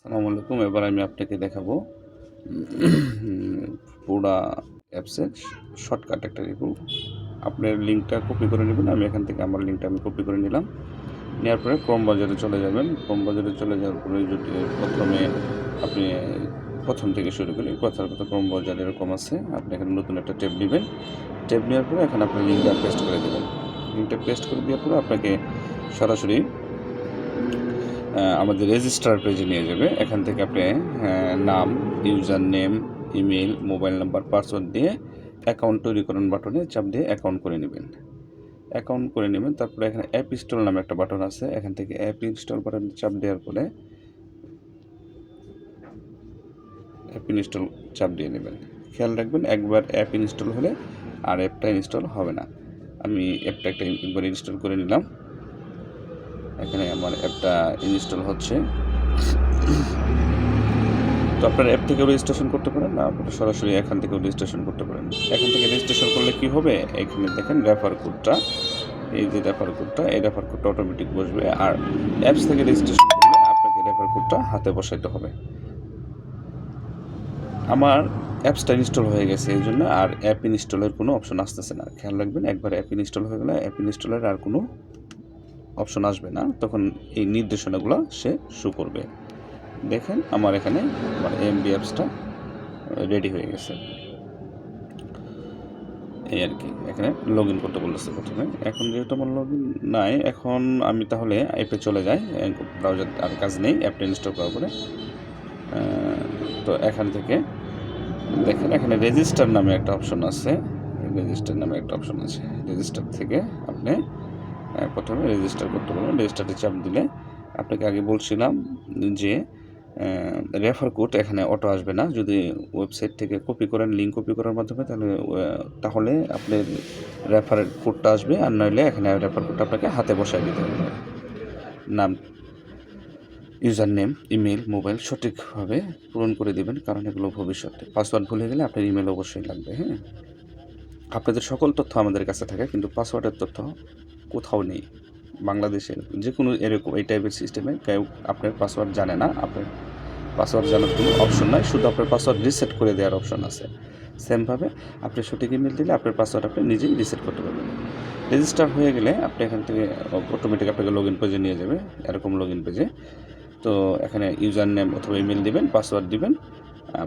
আসসালামু আলাইকুম। এবার আমি আপনাকে দেখাবো পুরা অ্যাপসের শর্টকাট একটা রিভিউ। আপনার লিঙ্কটা কপি করে নেবেন। আমি এখান থেকে আমার লিঙ্কটা কপি করে নিলাম। নেওয়ার পরে ক্রোম বাজারে চলে যাবেন। ক্রোম বাজারে চলে যাওয়ার পরে যদি প্রথমে আপনি প্রথম থেকে শুরু করি, কথার কথা ক্রোম বাজার এরকম আছে। আপনি এখানে নতুন একটা ট্যাব নেবেন। ট্যাব নেওয়ার পরে এখানে আপনার লিঙ্কটা পেস্ট করে দেবেন। লিঙ্কটা পেস্ট করে দেওয়ার পরে আপনাকে সরাসরি আমাদের রেজিস্টার পেজে নিয়ে যাবে। এখান থেকে আপনি নাম, user name, email, mobile number, password দিয়ে অ্যাকাউন্ট তৈরি করুন বাটনে চাপ দিয়ে অ্যাকাউন্ট করে নেবেন। অ্যাকাউন্ট করে নেবেন। তারপরে এখানে অ্যাপ ইনস্টল নামে একটা বাটন আছে। এখান থেকে অ্যাপ ইনস্টল বাটন চাপ দেওয়ার পরে অ্যাপ ইনস্টল চাপ দিয়ে নেবেন। খেয়াল রাখবেন, একবার অ্যাপ ইনস্টল হলে আর অ্যাপটা ইনস্টল হবে না। আমি অ্যাপটা একবার ইনস্টল করে নিলাম। এখানে আমার অ্যাপটা ইনস্টল হচ্ছে। তো আপনার অ্যাপ থেকেও রেজিস্ট্রেশন করতে পারেন, না আপনারা সরাসরি এখান থেকেও রেজিস্ট্রেশন করতে পারেন। এখান থেকে রেজিস্ট্রেশন করলে কি হবে, এখানে দেখেন রেফার কোডটা, এই যে রেফার কোডটা, এই রেফার কোডটা অটোমেটিক বসবে। আর অ্যাপস থেকে রেজিস্ট্রেশন করলে আপনাকে রেফার কোডটা হাতে বসাইতে হবে। আমার অ্যাপসটা ইনস্টল হয়ে গেছে, এই জন্য আর অ্যাপ ইনস্টলের কোনো অপশন আসতেছে না। খেয়াল রাখবেন, একবার অ্যাপ ইনস্টল হয়ে গেলে অ্যাপ ইনস্টলের আর কোনো অপশন আসবে না, তখন এই নির্দেশনাগুলো সে শো করবে। দেখেন আমার এখানে আমার এমবি অ্যাপসটা রেডি হয়ে গেছে, এই আর কি। এখানে লগ ইন করতে বলেছে প্রথমে। এখন যেহেতু আমার লগ ইন নাই, এখন আমি তাহলে অ্যাপে চলে যাই। ব্রাউজার আর কাজ নেই, অ্যাপটা ইনস্টল করার পরে। তো এখান থেকে দেখেন এখানে রেজিস্টার নামে একটা অপশন আছে। রেজিস্টার থেকে আপনি প্রথমে রেজিস্টার করতে পারবেন। রেজিস্টারে চাপ দিলে, আপনাকে আগে বলছিলাম যে রেফার কোড এখানে অটো আসবে না। যদি ওয়েবসাইট থেকে কপি করেন, লিঙ্ক কপি করার মাধ্যমে, তাহলে আপনার রেফার কোডটা আসবে। আর নইলে এখানে রেফার কোডটা আপনাকে হাতে বসায় দিতে হবে। নাম, ইউজার নেম, ইমেল, মোবাইল সঠিকভাবে পূরণ করে দেবেন, কারণ এগুলো ভবিষ্যতে। পাসওয়ার্ড ভুলে গেলে আপনার ইমেল অবশ্যই লাগবে। হ্যাঁ, আপনাদের সকল তথ্য আমাদের কাছে থাকে, কিন্তু পাসওয়ার্ডের তথ্য কোথাও নেই। বাংলাদেশের যে কোনো এরকম এই টাইপের সিস্টেমে কেউ আপনার পাসওয়ার্ড জানে না। আপনার পাসওয়ার্ড জানার কোনো অপশন নাই, শুধু আপনার পাসওয়ার্ড রিসেট করে দেওয়ার অপশন আছে। সেমভাবে আপনি সঠিক ইমেল দিলে আপনার পাসওয়ার্ড আপনি নিজেই রিসেট করতে পারবেন। রেজিস্টার হয়ে গেলে আপনি এখান থেকে অটোমেটিক আপনাকে লগ ইন পেজে নিয়ে যাবে, এরকম লগ ইন পেজে। তো এখানে ইউজার নেম অথবা ইমেল দিবেন, পাসওয়ার্ড দিবেন।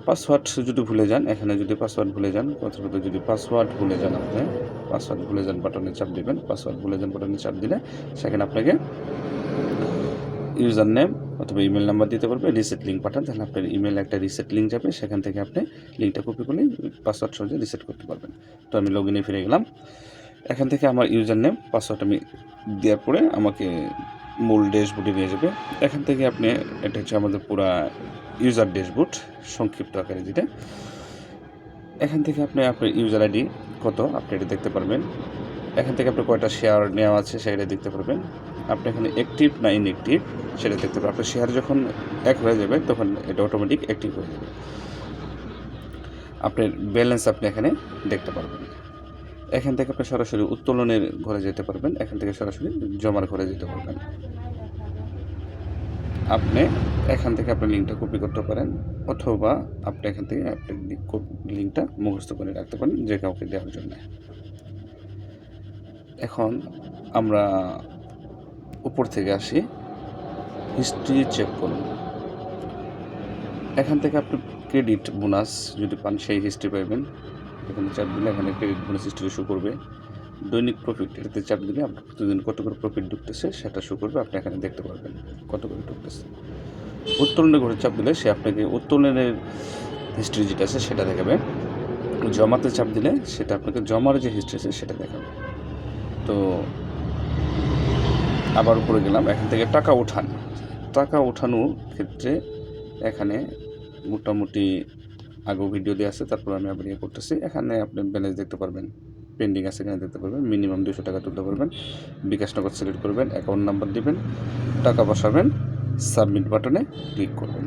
পাসওয়ার্ড যদি ভুলে যান, এখানে যদি পাসওয়ার্ড ভুলে যান, যদি পাসওয়ার্ড ভুলে যান, আপনি পাসওয়ার্ড ভুলে যান বাটনে চাপ দিবেন। পাসওয়ার্ড ভুলে যান বাটনে চাপ দিলে সেখানে আপনাকে ইউজার নেম অথবা ইমেল নাম্বার দিতে পারবে। রিসেট লিঙ্ক পাঠান, তাহলে আপনার ইমেলে একটা রিসেট লিঙ্ক যাবে, সেখান থেকে আপনি লিঙ্কটা কপি করলে পাসওয়ার্ড সহজে রিসেট করতে পারবেন। তো আমি লগ ইনে ফিরে গেলাম। এখান থেকে আমার ইউজার নেম, পাসওয়ার্ড আমি দেওয়ার পরে আমাকে মূল ড্যাশবোর্ডে নিয়ে যাবে। এখান থেকে আপনি, এটা হচ্ছে আমাদের পুরা ইউজার ড্যাশবোর্ড সংক্ষিপ্ত আকারে যেটা। এখান থেকে আপনি আপনার ইউজার আইডি কত আপনি এটা দেখতে পারবেন। এখান থেকে আপনি কয়টা শেয়ার নেওয়া আছে সেটা দেখতে পারবেন। আপনি এখানে অ্যাক্টিভ না ইনঅ্যাক্টিভ সেটা দেখতে পারবেন। আপনার শেয়ার যখন এক হয়ে যাবে তখন এটা অটোমেটিক অ্যাক্টিভ হয়ে যাবে। আপনার ব্যালেন্স আপনি এখানে দেখতে পারবেন। এখান থেকে আপনি সরাসরি উত্তোলনের ঘরে যেতে পারবেন, এখান থেকে সরাসরি জমার ঘরে যেতে পারবেন। আপনি এখান থেকে আপনার লিঙ্কটা কপি করতে পারেন, অথবা আপনি এখান থেকে আপনার লিঙ্কটা মুখস্থ করে রাখতে পারেন যে কাউকে দেওয়ার জন্য। এখন আমরা উপর থেকে আসি, হিস্ট্রি চেক করুন। এখান থেকে আপনি ক্রেডিট বোনাস যদি পান সেই হিস্ট্রি পাইবেন। এখানে চাপ দিলে এখানে ক্রেডিট বোনাস হিস্ট্রি শো করবে। দৈনিক প্রফিট, এটাতে চাপ দিলে আপনার প্রতিদিন কত করে প্রফিট ঢুকতেছে সেটা শো করবে, আপনি এখানে দেখতে পারবেন কত করে ঢুকতেছে। উত্তোলনের ঘরে চাপ দিলে সে আপনাকে উত্তোলনের হিস্ট্রি যেটা আছে সেটা দেখাবে। জমাতে চাপ দিলে সেটা আপনাকে জমার যে হিস্ট্রি আছে সেটা দেখাবে। তো আবার উপরে গেলাম, এখান থেকে টাকা ওঠানোর ক্ষেত্রে এখানে মোটামুটি আগেও ভিডিও দেওয়া আছে, তারপর আমি আবার ইয়ে করতেছি। এখানে আপনি ব্যালেন্স দেখতে পারবেন, পেন্ডিং আছে এখানে দেখতে পারবেন। মিনিমাম 200 টাকা তুলতে পারবেন। বিকাশ নগদ সিলেক্ট করবেন, অ্যাকাউন্ট নাম্বার দিবেন, টাকা বসাবেন, সাবমিট বাটনে ক্লিক করবেন।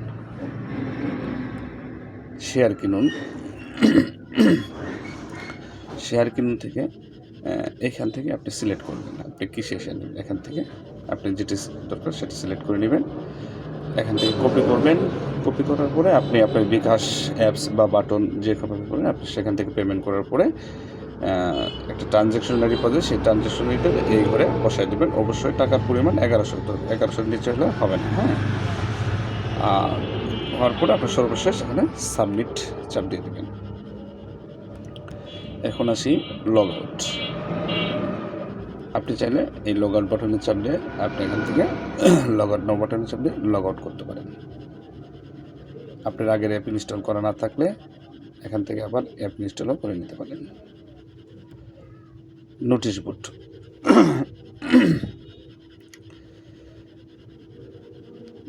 শেয়ার কিনুন থেকে এখান থেকে আপনি সিলেক্ট করবেন আপনি কিসে শেয়ার নেবেন। এখান থেকে আপনি যেটি দরকার সেটা সিলেক্ট করে নেবেন। এখান থেকে কপি করবেন। কপি করার পরে আপনি আপনার বিকাশ অ্যাপস বা বাটন যে কপি করেন আপনি সেখান থেকে পেমেন্ট করার পরে একটা ট্রানজ্যাকশনারি পাবে, সেই ট্রানজ্যাকশনারিটা এই ঘরে বসাই দেবেন। অবশ্যই টাকার পরিমাণ 1100 নিচে হলে হবে না, হ্যাঁ। আর হওয়ার পরে আপনার সর্বশেষ এখানে সাবমিট চাপ দিয়ে দেবেন। এখন আসি লগ আউট। আপনি চাইলে এই লগ আউট বাটনে চাপ দিয়ে আপনি এখান থেকে লগ আউট নাও বাটনে চাপ দিয়ে লগ আউট করতে পারেন। আপনার আগের অ্যাপ ইনস্টল করা না থাকলে এখান থেকে আবার অ্যাপ ইনস্টলও করে নিতে পারেন। নোটিশ বোর্ড,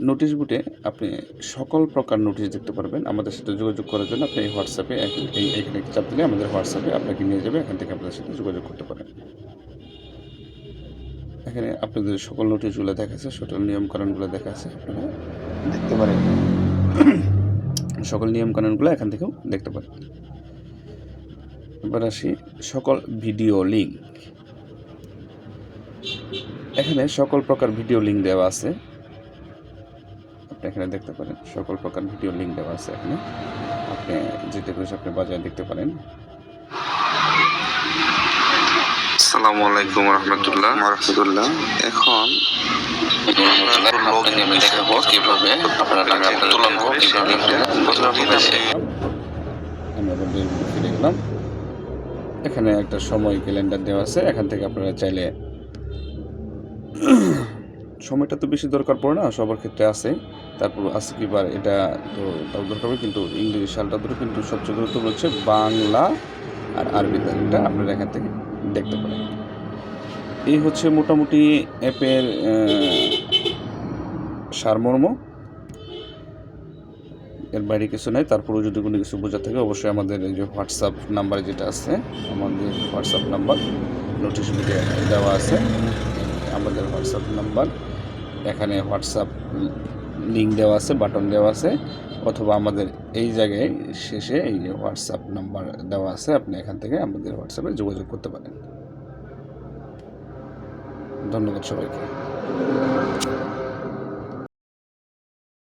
নোটিশ বোর্ডে আপনি সকল প্রকার নোটিশ দেখতে পারবেন। আমাদের সাথে যোগাযোগ করার জন্য আপনি এই হোয়াটসঅ্যাপে এখানে চাপ দিলে আমাদের হোয়াটসঅ্যাপে আপনাকে নিয়ে যাবে, এখান থেকে আপনাদের সাথে যোগাযোগ করতে পারেন। এখানে আপনাদের সকল নোটিশগুলো দেখা আছে, সকল নিয়মকানুনগুলো দেখা আছে, আপনারা দেখতে পারেন। সকল নিয়মকানুনগুলো এখান থেকেও দেখতে পারেন। এবার আসি সকল ভিডিও লিঙ্ক। এখানে সকল প্রকার ভিডিও লিঙ্ক দেওয়া আছে, আপনি এখানে দেখতে পারেন। সকল প্রকার ভিডিও লিঙ্ক দেওয়া আছে এখানে, আপনি যেটা খুশি আপনি বাজারে দেখতে পারেন। আসসালামু আলাইকুম রহমতুল্লাহ। এখন আমি দেখাবো কিভাবে আপনারা টাকা উত্তোলন করবেন সেই লিঙ্কটা আমি আবার ফিরে গেলাম। এখানে একটা সময় ক্যালেন্ডার দেওয়া আছে, এখান থেকে আপনারা চাইলে সময়টা তো বেশি দরকার পড়ে না, সবার ক্ষেত্রে আছে। তারপর আছে কি বার এটা তো তাও দরকার হবে, কিন্তু ইংরেজি সালটা ধরে কিন্তু সবচেয়ে গুরুত্বপূর্ণ হচ্ছে বাংলা আর আরবি তারিখটা আপনারা এখান থেকে দেখতে পারেন। এই হচ্ছে মোটামুটি অ্যাপের সারমর্ম। এর বাইরে কিছু নাই। তারপরেও যদি কোনো কিছু বোঝা থাকে অবশ্যই আমাদের এই যে হোয়াটসঅ্যাপ নাম্বারে যেটা আছে, আমাদের হোয়াটসঅ্যাপ নাম্বার নোটিশ বোর্ডে দেওয়া আছে, আমাদের হোয়াটসঅ্যাপ নাম্বার এখানে হোয়াটসঅ্যাপ লিঙ্ক দেওয়া আছে, বাটন দেওয়া আছে, অথবা আমাদের এই জায়গায় শেষে এই যে হোয়াটসঅ্যাপ নাম্বার দেওয়া আছে, আপনি এখান থেকে আমাদের হোয়াটসঅ্যাপে যোগাযোগ করতে পারেন। ধন্যবাদ সবাইকে।